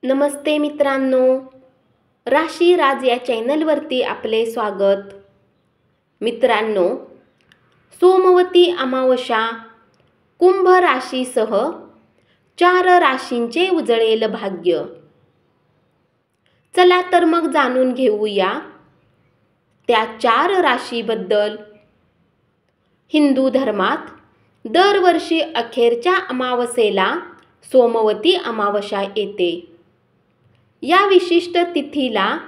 नमस्ते मित्रांनो, राशी राज या चॅनलवरती आपले स्वागत. मित्रांनो, सोमवती अमावस्या कुंभ राशीसह 4 राशींचे उजळेल भाग्य. चला तर मग जाणून घेऊया त्या 4 राशीबद्दल. हिंदू धर्मात दरवर्षी अखेरच्या अमावस्येला सोमवती अमावस्या येते. या विशिष्ट तिथीला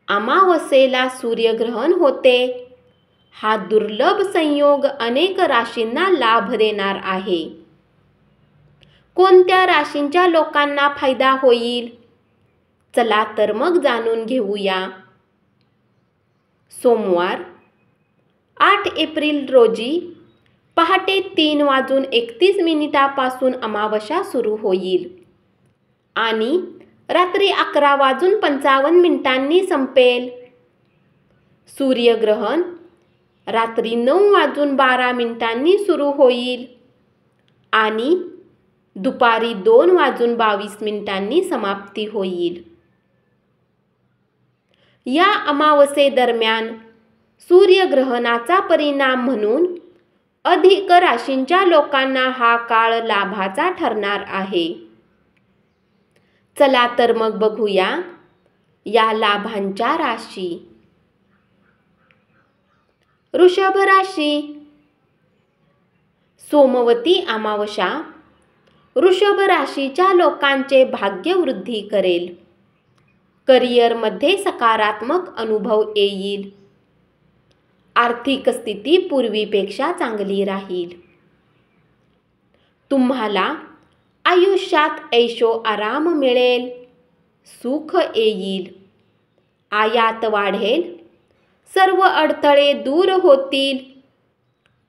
अमावस्येला सूर्यग्रहण होते. हा दुर्लभ संयोग अनेक राशींना लाभ देणार आहे. कोणत्या राशींच्या लोकांना फायदा होईल? चला तर मग जाणून घेऊया. सोमवार 8 एप्रिल रोजी पहाटे 3:31 पासून अमावस्या सुरू होईल आणि रात्री 11:55 संपेल. सूर्यग्रहण रात्री 9:12 सुरू होईल आणि दुपारी 2:22 समाप्ती होईल. या अमावस्येदरम्यान सूर्यग्रहणाचा परिणाम म्हणून अधिक राशींच्या लोकांना हा काळ लाभाचा ठरणार आहे. चला तर मग बघूया या लाभांच्या राशी. वृषभ राशी. सोमवती अमावस्या वृषभ राशीच्या लोकांचे भाग्य वृद्धी करेल. करिअरमध्ये सकारात्मक अनुभव येईल. आर्थिक स्थिती पूर्वीपेक्षा चांगली राहील. तुम्हाला आयुष्यात ऐशो आराम मिळेल. सुख येईल. आयात वाढेल. सर्व अडथळे दूर होतील.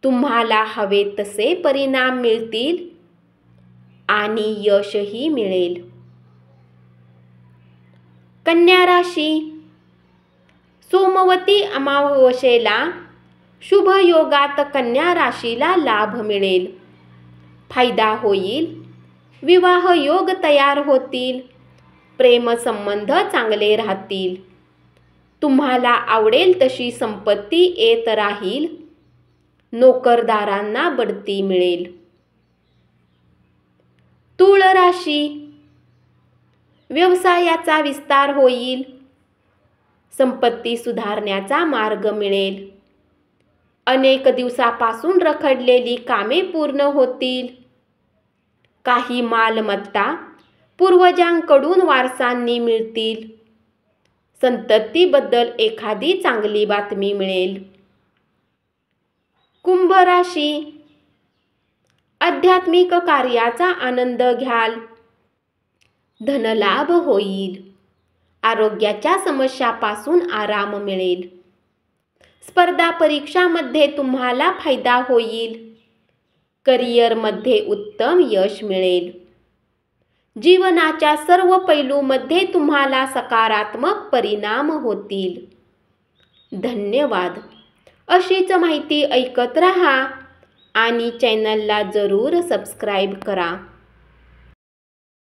तुम्हाला हवे तसे परिणाम मिळतील आणि यशही मिळेल. कन्या राशी. सोमवती अमावस्येला शुभ योगात कन्या राशीला लाभ मिळेल. फायदा होईल. विवाह योग तयार होतील. प्रेमसंबंध चांगले राहतील. तुम्हाला आवडेल तशी संपत्ती येत राहील. नोकरदारांना बढती मिळेल. तुळ राशी. व्यवसायाचा विस्तार होईल. संपत्ती सुधारण्याचा मार्ग मिळेल. अनेक दिवसापासून रखडलेली कामे पूर्ण होतील. काही मालमत्ता पूर्वजांकडून वारसांनी मिळतील. संततीबद्दल एखादी चांगली बातमी मिळेल. कुंभ राशी. आध्यात्मिक कार्याचा आनंद घ्याल. धनलाभ होईल. आरोग्याच्या समस्यापासून आराम मिळेल. स्पर्धा परीक्षामध्ये तुम्हाला फायदा होईल. करिअरमध्ये उत्तम यश मिळेल. जीवनाच्या सर्व पैलूंमध्ये तुम्हाला सकारात्मक परिणाम होतील. धन्यवाद. अशीच माहिती ऐकत रहा आणि चॅनलला जरूर सबस्क्राईब करा.